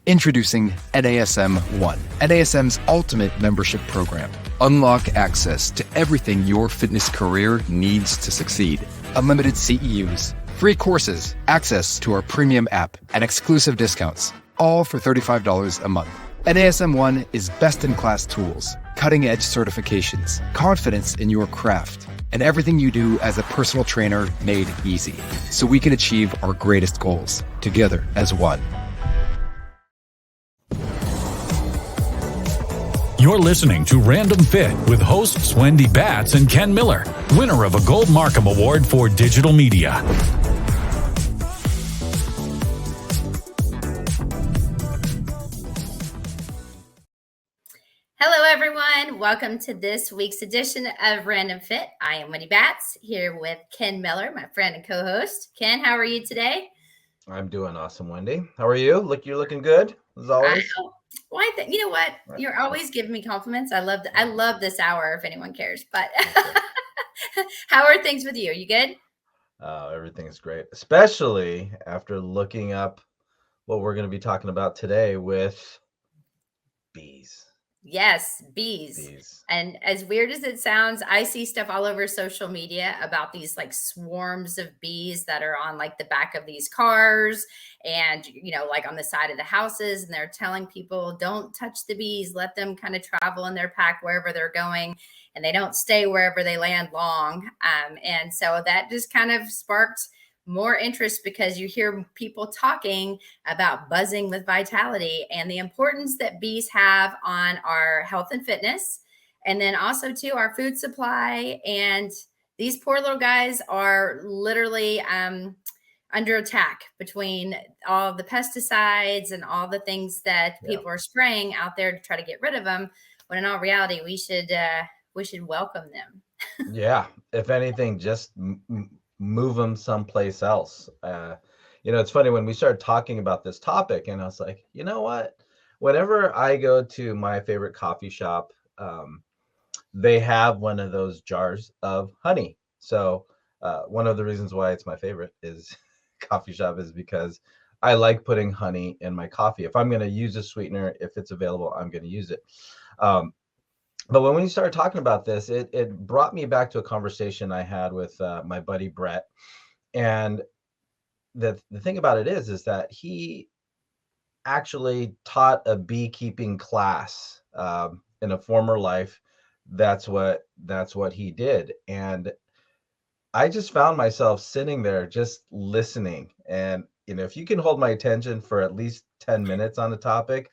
Introducing NASM One, NASM's ultimate membership program. Unlock access to everything your fitness career needs to succeed. Unlimited CEUs, free courses, access to our premium app, and exclusive discounts, all for $35 a month. NASM One is best-in-class tools, cutting-edge certifications, confidence in your craft, and everything you do as a personal trainer made easy, so we can achieve our greatest goals together as one. You're listening to Random Fit with hosts Wendy Batts and Ken Miller, winner of a Gold Markham Award for Digital Media. Hello, everyone. Welcome to this week's edition of Random Fit. I am Wendy Batts here with Ken Miller, my friend and co-host. Ken, how are you today? I'm doing awesome, Wendy. How are you? You're looking good as always. You know what? You're always giving me compliments. I love this hour, if anyone cares. But how are things with you? Are you good? Everything's great, especially after looking up what we're going to be talking about today with bees. Yes, bees. And as weird as it sounds, I see stuff all over social media about these like swarms of bees that are on like the back of these cars and, like on the side of the houses. And they're telling people, don't touch the bees, let them kind of travel in their pack wherever they're going. And they don't stay wherever they land long. And so that just kind of sparked more interest because you hear people talking about buzzing with vitality and the importance that bees have on our health and fitness. And then also too, our food supply. And these poor little guys are literally under attack between all the pesticides and all the things that people are spraying out there to try to get rid of them. When in all reality, we should welcome them. Yeah. If anything, just move them someplace else. It's funny when we started talking about this topic and I was like, you know what? Whenever I go to my favorite coffee shop, they have one of those jars of honey. So one of the reasons why it's my favorite is coffee shop is because I like putting honey in my coffee. If I'm going to use a sweetener, if it's available, I'm going to use it. But when we started talking about this, it brought me back to a conversation I had with my buddy Brett. And the thing about it is that he actually taught a beekeeping class in a former life. That's what he did. And I just found myself sitting there just listening. And, if you can hold my attention for at least 10 minutes on the topic,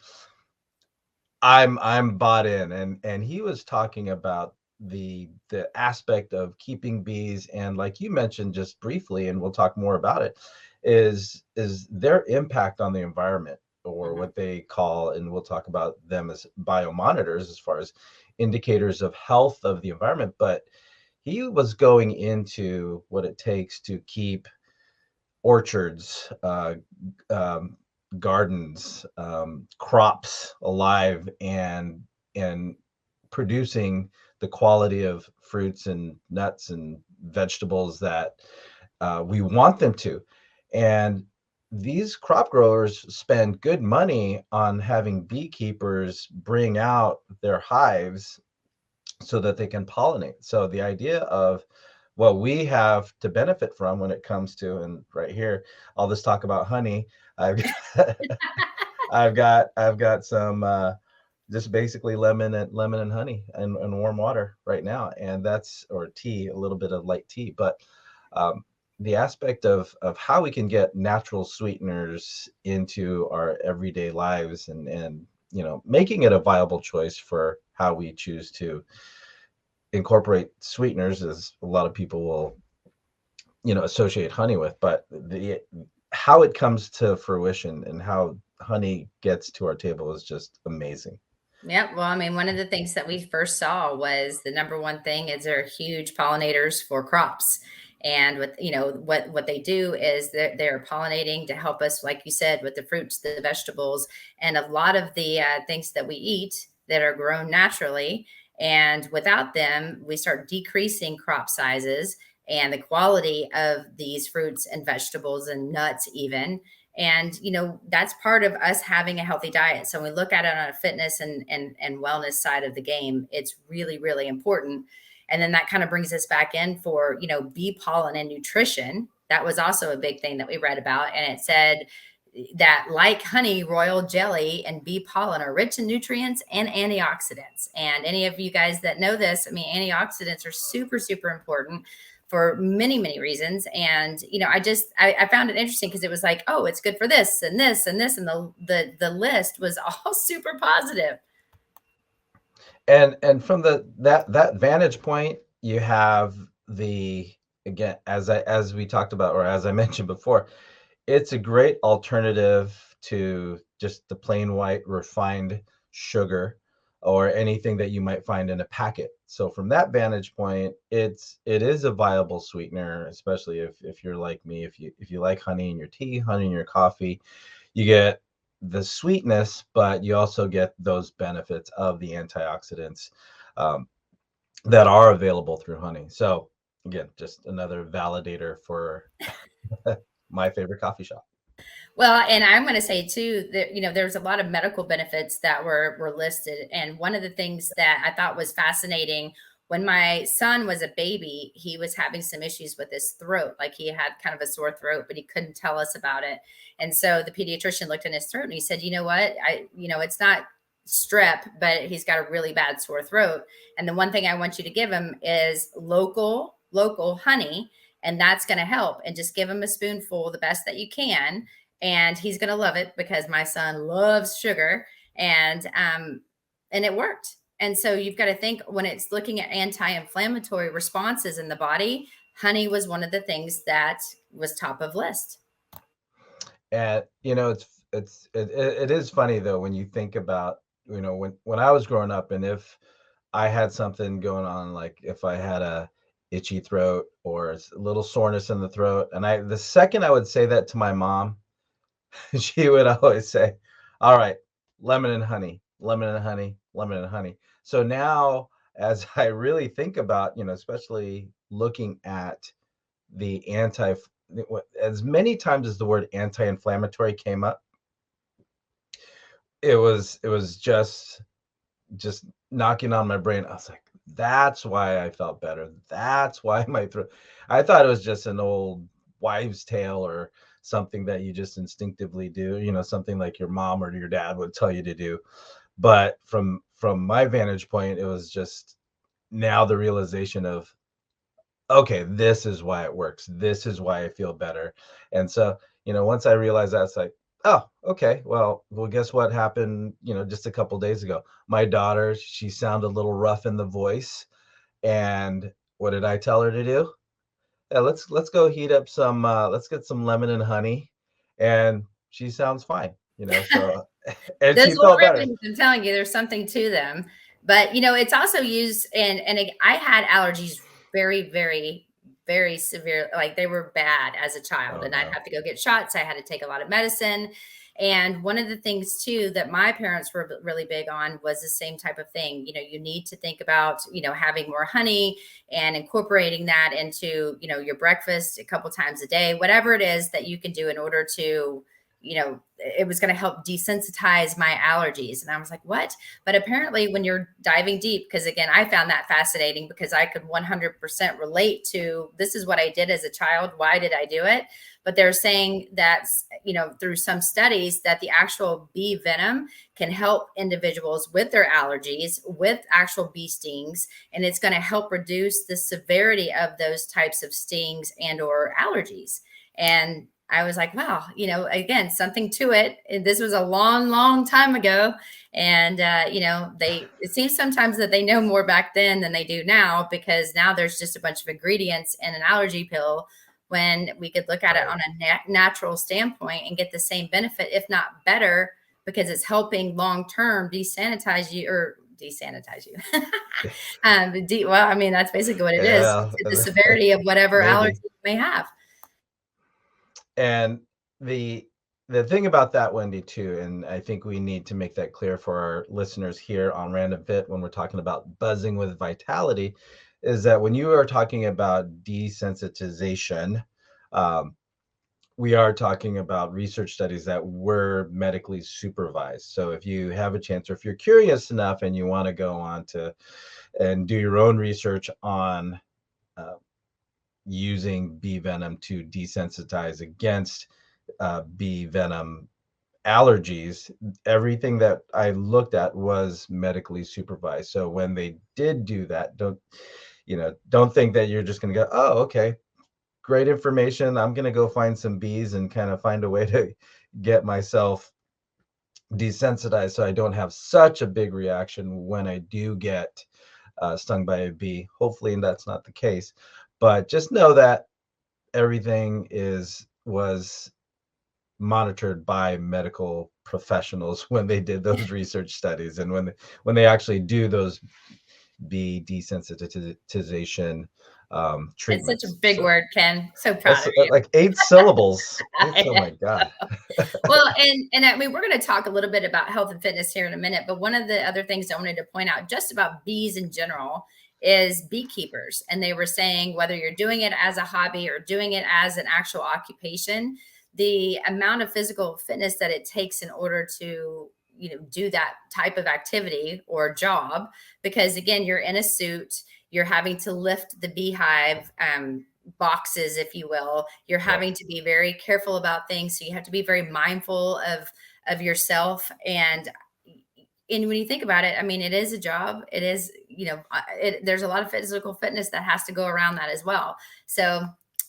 I'm bought in, and he was talking about the aspect of keeping bees, and like you mentioned just briefly, and we'll talk more about it, is their impact on the environment, or what they call, and we'll talk about them as biomonitors as far as indicators of health of the environment. But he was going into what it takes to keep orchards, gardens, crops alive and producing the quality of fruits and nuts and vegetables that we want them to. And these crop growers spend good money on having beekeepers bring out their hives so that they can pollinate. So the idea of what we have to benefit from when it comes to, and right here, all this talk about honey, I've got some just basically lemon and honey and warm water right now, and or tea, a little bit of light tea. But the aspect of how we can get natural sweeteners into our everyday lives and making it a viable choice for how we choose to incorporate sweeteners, as a lot of people will associate honey with, but how it comes to fruition and how honey gets to our table is just amazing. Yeah, well, I mean, one of the things that we first saw was the number one thing is they're huge pollinators for crops. And what they do is they're pollinating to help us, like you said, with the fruits, the vegetables, and a lot of the things that we eat that are grown naturally. And without them, we start decreasing crop sizes and the quality of these fruits and vegetables and nuts even. And, that's part of us having a healthy diet. So when we look at it on a fitness and wellness side of the game, it's really, really important. And then that kind of brings us back in for, bee pollen and nutrition. That was also a big thing that we read about. And it said that, like honey, royal jelly, and bee pollen are rich in nutrients and antioxidants. And any of you guys that know this, I mean, antioxidants are super, super important for many, many reasons. And, I found it interesting because it was like, oh, it's good for this and this and this. And the list was all super positive. And from that vantage point, you have again, as we talked about, or as I mentioned before, it's a great alternative to just the plain white refined sugar or anything that you might find in a packet. So from that vantage point, it is a viable sweetener, especially if you're like me, if you like honey in your tea, honey in your coffee, you get the sweetness, but you also get those benefits of the antioxidants that are available through honey. So again, just another validator for my favorite coffee shop. Well, and I'm going to say too that, there's a lot of medical benefits that were listed. And one of the things that I thought was fascinating, when my son was a baby, he was having some issues with his throat. Like he had kind of a sore throat, but he couldn't tell us about it. And so the pediatrician looked in his throat and he said, you know what, it's not strep, but he's got a really bad sore throat. And the one thing I want you to give him is local honey. And that's going to help. And just give him a spoonful, the best that you can. And he's going to love it because my son loves sugar, and it worked. And so you've got to think, when it's looking at anti-inflammatory responses in the body, honey was one of the things that was top of list. And, it is funny though, when you think about, when I was growing up, and if I had something going on, like if I had a itchy throat or a little soreness in the throat, and the second I would say that to my mom, she would always say, all right, lemon and honey, lemon and honey, lemon and honey. So now, as I really think about, especially looking at as many times as the word anti-inflammatory came up, it was just knocking on my brain. I was like, that's why I felt better. That's why my throat. I thought it was just an old wives' tale or something that you just instinctively do, something like your mom or your dad would tell you to do. But from my vantage point, it was just now the realization of, okay, this is why it works. This is why I feel better. And so, once I realized that, it's like, oh, okay, well, guess what happened, just a couple days ago? My daughter, she sounded a little rough in the voice. And what did I tell her to do? Yeah, let's go heat up some, let's get some lemon and honey. And she sounds fine, so, and Those she little felt better. remedies, I'm telling you, there's something to them. But, it's also used, and I had allergies very, very, very severe. Like they were bad as a child, and I'd have to go get shots. I had to take a lot of medicine. And one of the things too that my parents were really big on was the same type of thing. You need to think about, having more honey and incorporating that into, your breakfast a couple times a day, whatever it is that you can do in order to, it was going to help desensitize my allergies. And I was like, what? But apparently when you're diving deep, because again, I found that fascinating because I could 100% relate to, this is what I did as a child. Why did I do it? But they're saying that, through some studies, that the actual bee venom can help individuals with their allergies, with actual bee stings, and it's going to help reduce the severity of those types of stings and or allergies. And I was like, wow, again, something to it. And this was a long, long time ago. And, it seems sometimes that they know more back then than they do now, because now there's just a bunch of ingredients in an allergy pill, when we could look at it on a natural standpoint and get the same benefit, if not better, because it's helping long-term desanitize you. Well, I mean, that's basically what it is. The severity of whatever allergy you may have. And the thing about that, Wendy, too, and I think we need to make that clear for our listeners here on Random Fit when we're talking about buzzing with vitality, is that when you are talking about desensitization, we are talking about research studies that were medically supervised. So if you have a chance, or if you're curious enough and you want to go on to and do your own research on using bee venom to desensitize against bee venom allergies, everything that I looked at was medically supervised. So when they did do that, don't think that you're just going to go, oh, okay, great information, I'm going to go find some bees and kind of find a way to get myself desensitized so I don't have such a big reaction when I do get stung by a bee. Hopefully that's not the case, but just know that everything was monitored by medical professionals when they did those research studies, and when they actually do those bee desensitization treatments. It's such a big word, Ken. So proud of you. Like 8 syllables. Oh my God. Well, and I mean, we're going to talk a little bit about health and fitness here in a minute, but one of the other things I wanted to point out just about bees in general is beekeepers. And they were saying whether you're doing it as a hobby or doing it as an actual occupation, the amount of physical fitness that it takes in order to do that type of activity or job, because again, you're in a suit, you're having to lift the beehive boxes, if you will. You're having to be very careful about things. So you have to be very mindful of yourself. And when you think about it, I mean, it is a job. It is, there's a lot of physical fitness that has to go around that as well. So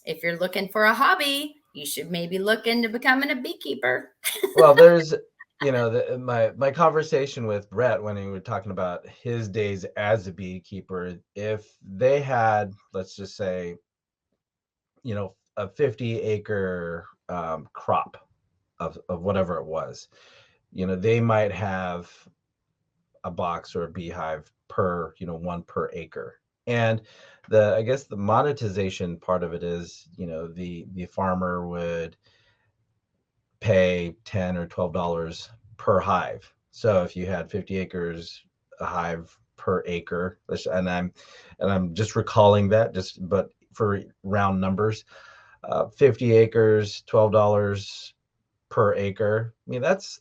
if you're looking for a hobby, you should maybe look into becoming a beekeeper. Well, there's, my conversation with Brett when we were talking about his days as a beekeeper, if they had, let's just say, a 50-acre crop of whatever it was, they might have a box or a beehive per, one per acre. And I guess the monetization part of it is, the farmer would pay $10 or $12 per hive. So if you had 50 acres, a hive per acre, and I'm just recalling that, but for round numbers, 50 acres, $12 per acre. I mean, that's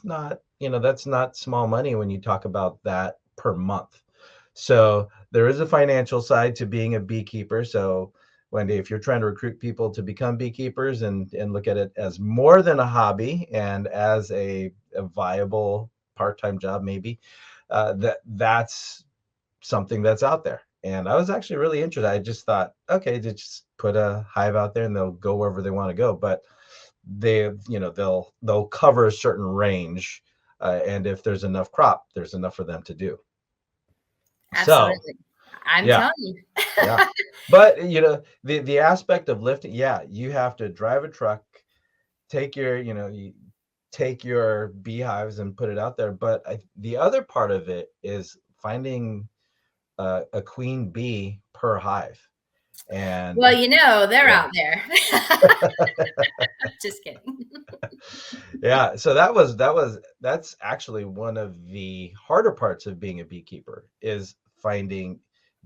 not, that's not small money when you talk about that per month. So there is a financial side to being a beekeeper. So Wendy, if you're trying to recruit people to become beekeepers and look at it as more than a hobby and as a viable part-time job, maybe, that's something that's out there. And I was actually really interested. I just thought, okay, just put a hive out there and they'll go wherever they want to go. But they'll cover a certain range. And if there's enough crop, there's enough for them to do. Absolutely. So, I'm telling you. Yeah. But the aspect of lifting, you have to drive a truck, take your beehives and put it out there. But the other part of it is finding a queen bee per hive. And well, they're out there. Just kidding. Yeah. So that's actually one of the harder parts of being a beekeeper is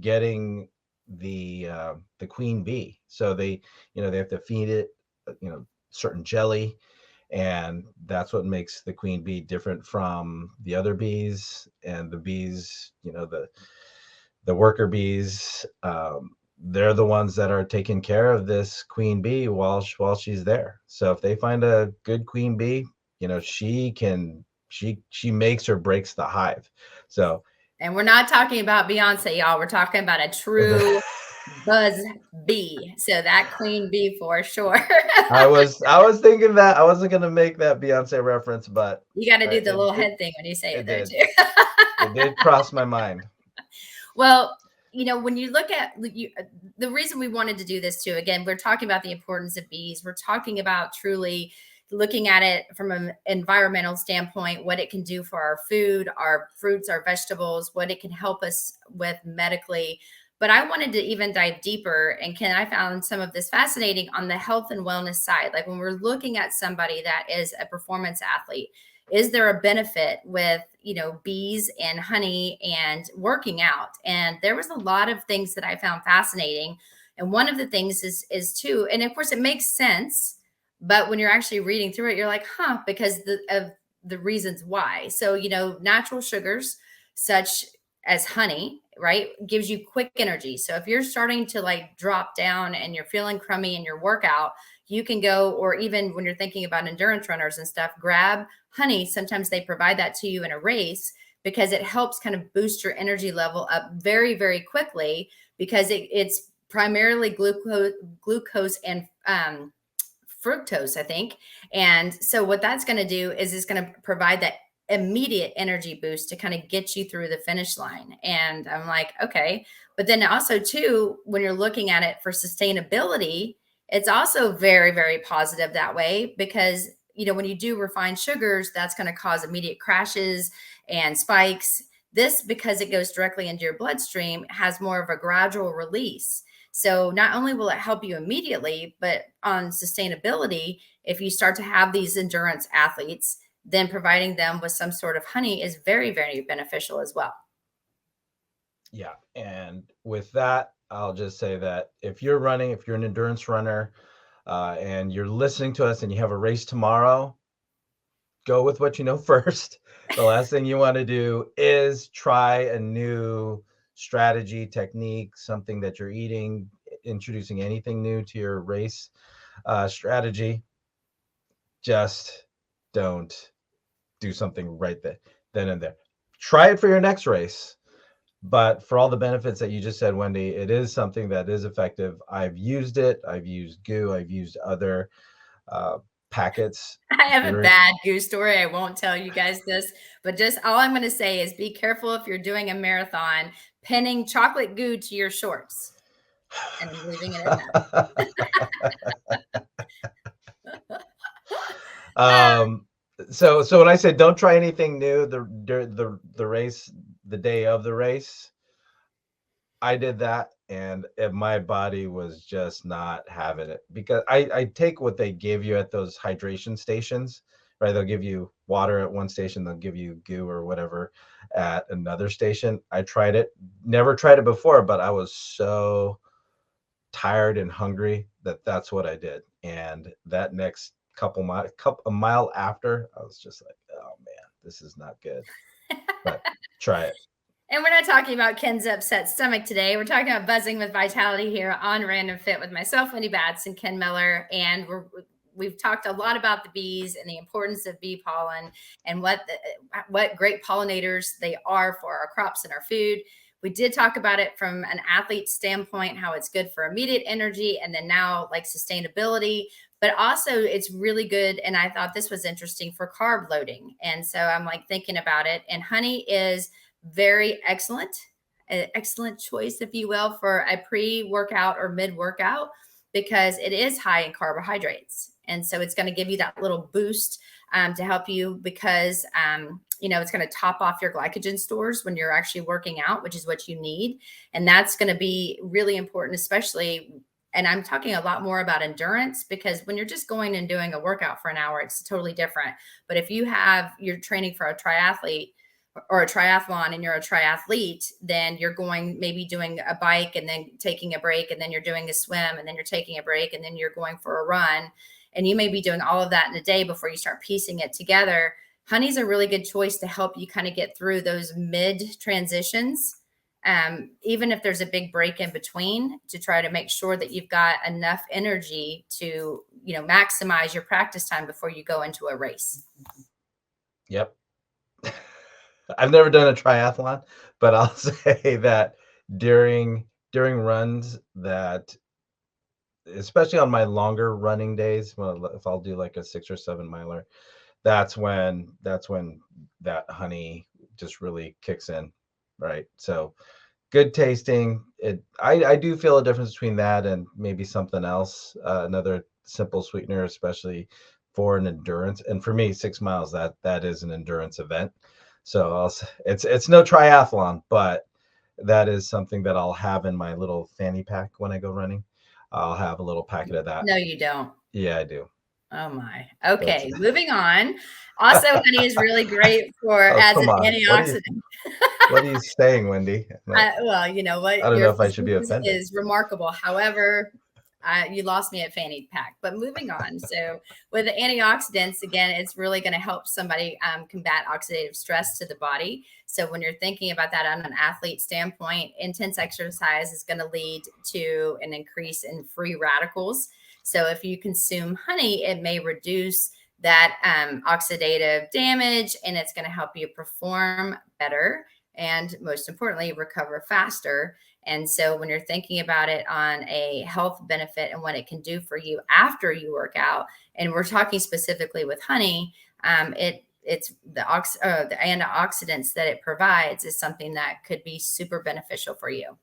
getting the queen bee. So they have to feed it, certain jelly, and that's what makes the queen bee different from the other bees and the bees, the worker bees. They're the ones that are taking care of this queen bee while she's there. So if they find a good queen bee, she makes or breaks the hive. So, and we're not talking about Beyonce, y'all. We're talking about a true buzz bee. So that queen bee for sure. I was thinking that I wasn't going to make that Beyonce reference, but you got to do the little head thing when you say it there too. It did cross my mind. Well, when you look at the reason we wanted to do this too, again, we're talking about the importance of bees. We're talking about truly looking at it from an environmental standpoint, what it can do for our food, our fruits, our vegetables, what it can help us with medically. But I wanted to even dive deeper. And Ken, I found some of this fascinating on the health and wellness side. Like when we're looking at somebody that is a performance athlete, is there a benefit with, bees and honey and working out? And there was a lot of things that I found fascinating. And one of the things is too, and of course it makes sense But when you're actually reading through it, you're like, huh, because of the reasons why. So, natural sugars such as honey, right, gives you quick energy. So if you're starting to like drop down and you're feeling crummy in your workout, you can go, or even when you're thinking about endurance runners and stuff, grab honey. Sometimes they provide that to you in a race because it helps kind of boost your energy level up very, very quickly, because it's primarily glucose and fructose, I think. And so what that's going to do is it's going to provide that immediate energy boost to kind of get you through the finish line. And I'm like, okay. But then also too, when you're looking at it for sustainability, it's also very, very positive that way, because when you do refined sugars, that's going to cause immediate crashes and spikes. This, because it goes directly into your bloodstream, has more of a gradual release. So not only will it help you immediately, but on sustainability, if you start to have these endurance athletes, then providing them with some sort of honey is very, very beneficial as well. Yeah. And with that, I'll just say that if you're an endurance runner, and you're listening to us and you have a race tomorrow, go with what you know first. The last thing you want to do is try a new strategy, technique, something that you're eating, introducing anything new to your race strategy. Just don't do something right then and there. Try it for your next race. But for all the benefits that you just said, Wendy, it is something that is effective. I've used it. I've used goo. I've used other packets. I have a bad goo story. I won't tell you guys this, but just all I'm going to say is be careful if you're doing a marathon, pinning chocolate goo to your shorts. And I'm leaving it at that. So when I said don't try anything new, the race, the day of the race, I did that, and my body was just not having it, because I take what they give you at those hydration stations, right? They'll give you water at one station, they'll give you goo or whatever at another station. I tried it, never tried it before, but I was so tired and hungry that's what I did. And that next a mile after, I was just like, oh man, this is not good. But try it. And we're not talking about Ken's upset stomach today. We're talking about buzzing with vitality here on Random Fit with myself, Wendy Batts, and Ken Miller. And we've talked a lot about the bees and the importance of bee pollen and what great pollinators they are for our crops and our food. We did talk about it from an athlete standpoint, how it's good for immediate energy, and then now like sustainability, but also it's really good. And I thought this was interesting for carb loading. And so I'm like thinking about it, and honey is very excellent choice, if you will, for a pre-workout or mid-workout, because it is high in carbohydrates. And so it's going to give you that little boost to help you, because it's going to top off your glycogen stores when you're actually working out, which is what you need. And that's going to be really important, especially, and I'm talking a lot more about endurance, because when you're just going and doing a workout for an hour, it's totally different. But if you're training for a triathlete or a triathlon and you're a triathlete, then you're maybe doing a bike and then taking a break, and then you're doing a swim and then you're taking a break, and then you're going for a run. And you may be doing all of that in a day before you start piecing it together. Honey's a really good choice to help you kind of get through those mid transitions, even if there's a big break in between, to try to make sure that you've got enough energy to, maximize your practice time before you go into a race. Yep. I've never done a triathlon, but I'll say that during runs, that especially on my longer running days, if I'll do like a 6 or 7 miler, that's when that honey just really kicks in, right? So good tasting. I do feel a difference between that and maybe something else, another simple sweetener, especially for an endurance. And for me, 6 miles, that is an endurance event. So it's no triathlon, but that is something that I'll have in my little fanny pack when I go running. I'll have a little packet of that. No, you don't. Yeah, I do. Oh my. Okay, moving on. Also, honey is really great as an antioxidant. What are you saying, Wendy? Well, you know what? I don't know if I should be offended. Is remarkable. However, You lost me at fanny pack, but moving on. So with the antioxidants, again, it's really going to help somebody combat oxidative stress to the body. So when you're thinking about that on an athlete standpoint, intense exercise is going to lead to an increase in free radicals. So if you consume honey, it may reduce that oxidative damage, and it's going to help you perform better and, most importantly, recover faster. And so when you're thinking about it on a health benefit and what it can do for you after you work out, and we're talking specifically with honey, it's the antioxidants that it provides is something that could be super beneficial for you.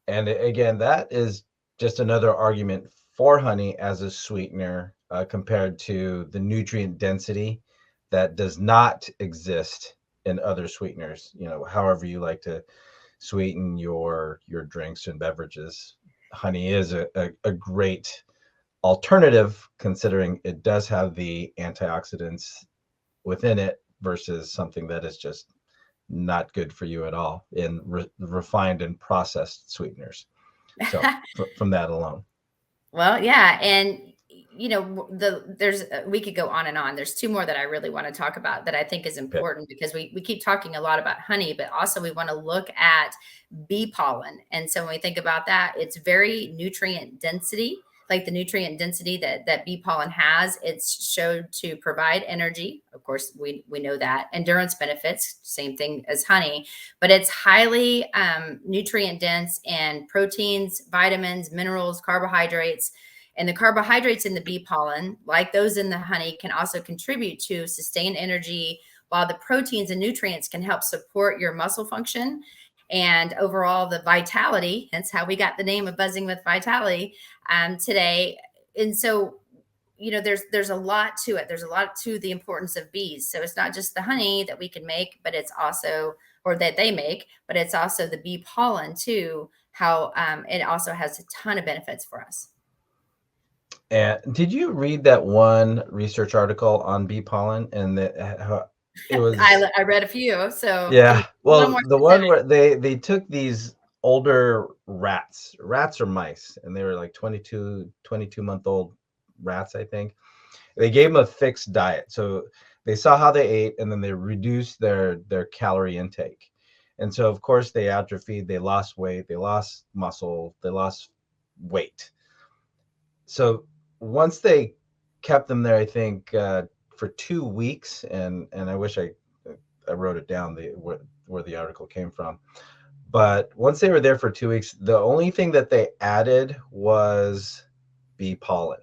And again, that is just another argument for honey as a sweetener compared to the nutrient density that does not exist in other sweeteners. However you like to sweeten your drinks and beverages, honey is a great alternative, considering it does have the antioxidants within it versus something that is just not good for you at all in refined and processed sweeteners. So from that alone. Well, yeah. And we could go on and on. There's two more that I really want to talk about that I think is important, because we keep talking a lot about honey, but also we want to look at bee pollen. And so when we think about that, it's very nutrient density, like the nutrient density that bee pollen has. It's showed to provide energy. Of course, we know that. Endurance benefits, same thing as honey, but it's highly nutrient dense in proteins, vitamins, minerals, carbohydrates. And the carbohydrates in the bee pollen, like those in the honey, can also contribute to sustained energy, while the proteins and nutrients can help support your muscle function and overall the vitality. That's how we got the name of Buzzing with Vitality today. And so, there's a lot to it. There's a lot to the importance of bees. So it's not just the honey that we can make, but it's also, or that they make, but it's also the bee pollen too, how it also has a ton of benefits for us. And did you read that one research article on bee pollen, and that it was? I read a few. So yeah, well, the one where they took these older rats or mice, and they were like 22-month-old rats, I think. They gave them a fixed diet, so they saw how they ate, and then they reduced their calorie intake. And so, of course, they atrophied, they lost weight, they lost muscle, they lost weight. So once they kept them there, I think for 2 weeks, and I wish I wrote it down, where the article came from. But once they were there for 2 weeks, the only thing that they added was bee pollen.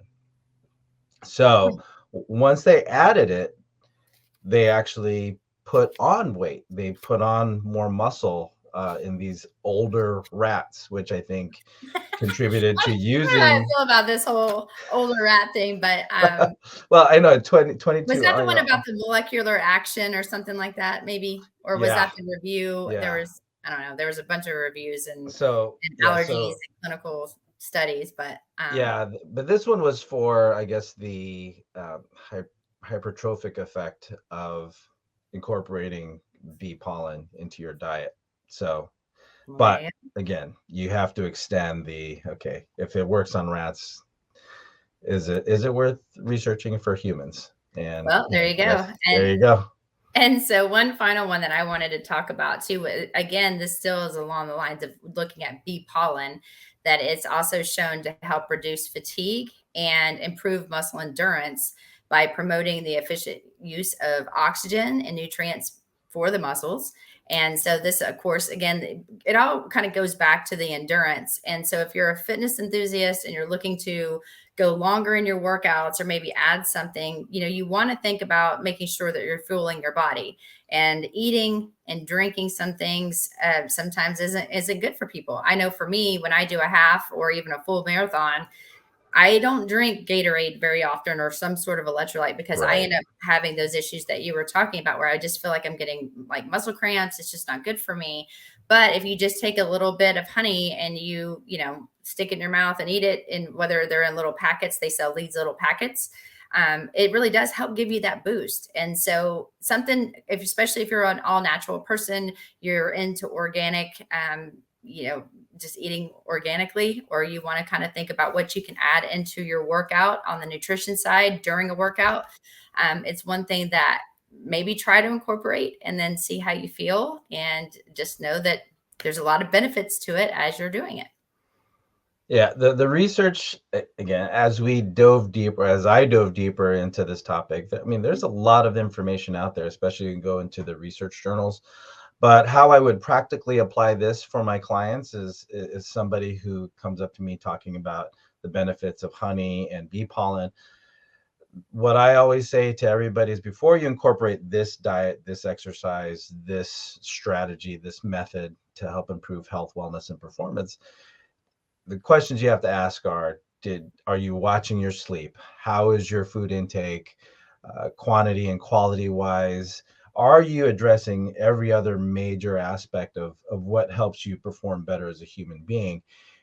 So once they added it, they actually put on weight. They put on more muscle in these older rats, which I think contributed to using. I feel about this whole older rat thing, but well, I know 22. Was that the one about the molecular action or something like that, maybe? Or was that the review? Yeah. There was, I don't know, there was a bunch of reviews and allergies and clinical studies, but but this one was for, I guess, the hypertrophic effect of incorporating bee pollen into your diet. So, but again, you have to extend if it works on rats, is it worth researching for humans? And well, there you go. There you go. And so one final one that I wanted to talk about too, again, this still is along the lines of looking at bee pollen, that it's also shown to help reduce fatigue and improve muscle endurance by promoting the efficient use of oxygen and nutrients for the muscles. And so this, of course, again, it all kind of goes back to the endurance. And so if you're a fitness enthusiast and you're looking to go longer in your workouts or maybe add something, you want to think about making sure that you're fueling your body, and eating and drinking some things sometimes isn't good for people. I know for me, when I do a half or even a full marathon, I don't drink Gatorade very often or some sort of electrolyte, because I end up having those issues that you were talking about, where I just feel like I'm getting like muscle cramps. It's just not good for me. But if you just take a little bit of honey and you stick it in your mouth and eat it, and whether they're in little packets, they sell these little packets. It really does help give you that boost. And so especially if you're an all natural person, you're into organic just eating organically, or you want to kind of think about what you can add into your workout on the nutrition side during a workout. It's one thing that maybe try to incorporate and then see how you feel, and just know that there's a lot of benefits to it as you're doing it. Yeah, the research, again, as I dove deeper into this topic, I mean, there's a lot of information out there, especially you can go into the research journals. But how I would practically apply this for my clients is somebody who comes up to me talking about the benefits of honey and bee pollen. What I always say to everybody is, before you incorporate this diet, this exercise, this strategy, this method to help improve health, wellness, and performance, the questions you have to ask are you watching your sleep? How is your food intake, quantity and quality wise? Are you addressing every other major aspect of what helps you perform better as a human being?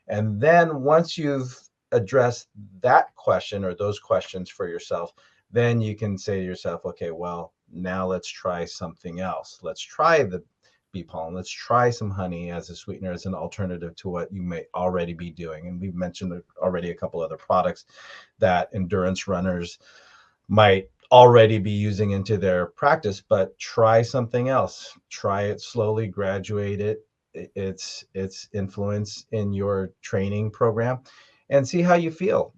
And then once you've addressed that question or those questions for yourself, then you can say to yourself, okay, well, now let's try something else. Let's try the bee pollen. Let's try some honey as a sweetener, as an alternative to what you may already be doing. And we've mentioned already a couple other products that endurance runners might already be using into their practice, but try something else. Try it slowly, graduate its influence in your training program, and see how you feel.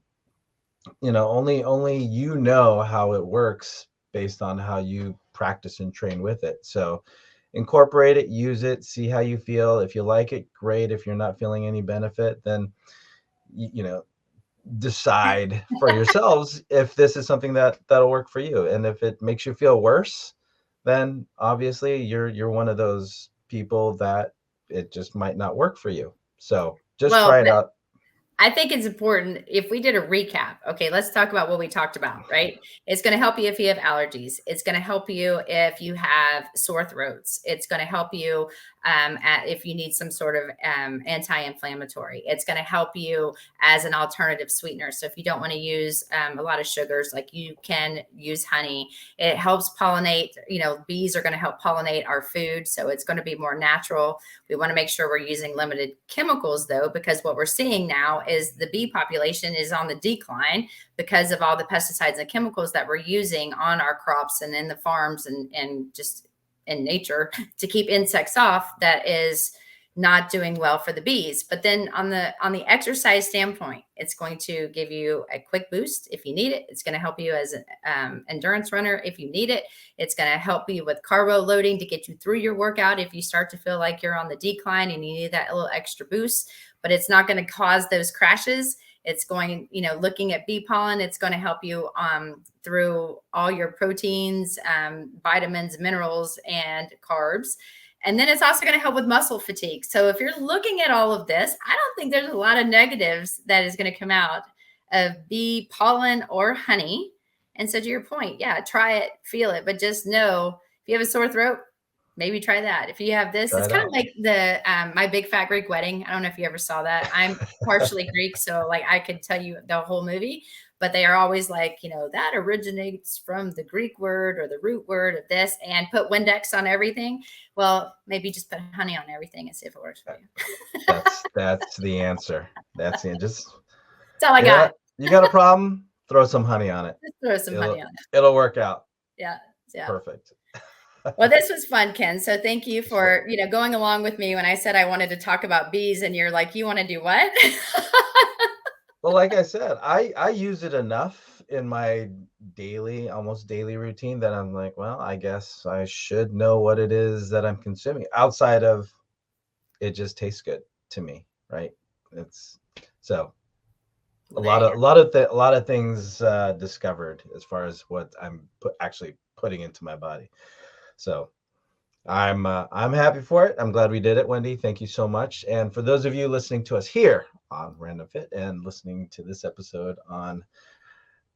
Only you know how it works based on how you practice and train with it. So incorporate it, use it, see how you feel. If you like it, great. If you're not feeling any benefit, then decide for yourselves if this is something that'll work for you. And if it makes you feel worse, then obviously you're one of those people that it just might not work for you. So just try it out. I think it's important if we did a recap. Okay, let's talk about what we talked about, right? It's going to help you if you have allergies. It's going to help you if you have sore throats. It's going to help you if you need some sort of anti-inflammatory. It's going to help you as an alternative sweetener. So if you don't want to use a lot of sugars, like you can use honey. It helps pollinate. Bees are going to help pollinate our food. So it's going to be more natural. We want to make sure we're using limited chemicals, though, because what we're seeing now is the bee population is on the decline because of all the pesticides and chemicals that we're using on our crops and in the farms and just in nature to keep insects off. That is not doing well for the bees. But then on the exercise standpoint, it's going to give you a quick boost if you need it. It's going to help you as an endurance runner if you need it. It's going to help you with carbo loading to get you through your workout if you start to feel like you're on the decline and you need that little extra boost. But it's not going to cause those crashes. It's going, looking at bee pollen, it's going to help you through all your proteins, vitamins, minerals, and carbs. And then it's also going to help with muscle fatigue. So if you're looking at all of this, I don't think there's a lot of negatives that is going to come out of bee pollen or honey. And so to your point, yeah, try it, feel it, but just know if you have a sore throat, maybe try that. If you have this, it's kind of like the My Big Fat Greek Wedding. I don't know if you ever saw that. I'm partially Greek, so like I could tell you the whole movie, but they are always like, that originates from the Greek word or the root word of this, and put Windex on everything. Well, maybe just put honey on everything and see if it works for you. That's the answer. That's all I got. You got a problem? Throw some honey on it. Just throw some honey on it. It'll work out. Yeah. Perfect. Well, this was fun, Ken. So thank you for, going along with me when I said I wanted to talk about bees, and you're like, you want to do what? Well, like I said, I use it enough in my almost daily routine that I'm like, well, I guess I should know what it is that I'm consuming outside of it just tastes good to me, right? It's so a lot of things discovered as far as what I'm actually putting into my body. So I'm happy for it. I'm glad we did it, Wendy. Thank you so much. And for those of you listening to us here on Random Fit and listening to this episode on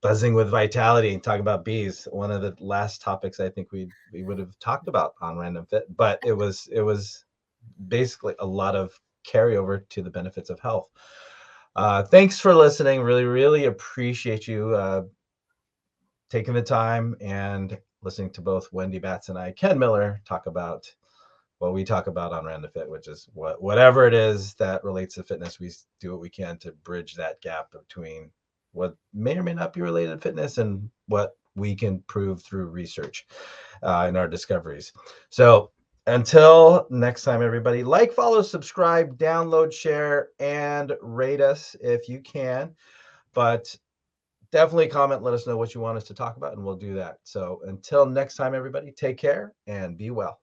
Buzzing with Vitality and talking about bees, one of the last topics I think we would have talked about on Random Fit, but it was basically a lot of carryover to the benefits of health. Thanks for listening. Really, really appreciate you taking the time and listening to both Wendy Batts and Ken Miller talk about what we talk about on Random Fit, which is whatever it is that relates to fitness, we do what we can to bridge that gap between what may or may not be related to fitness and what we can prove through research in our discoveries. So until next time, everybody, like, follow, subscribe, download, share, and rate us if you can. But definitely comment, let us know what you want us to talk about, and we'll do that. So until next time, everybody, take care and be well.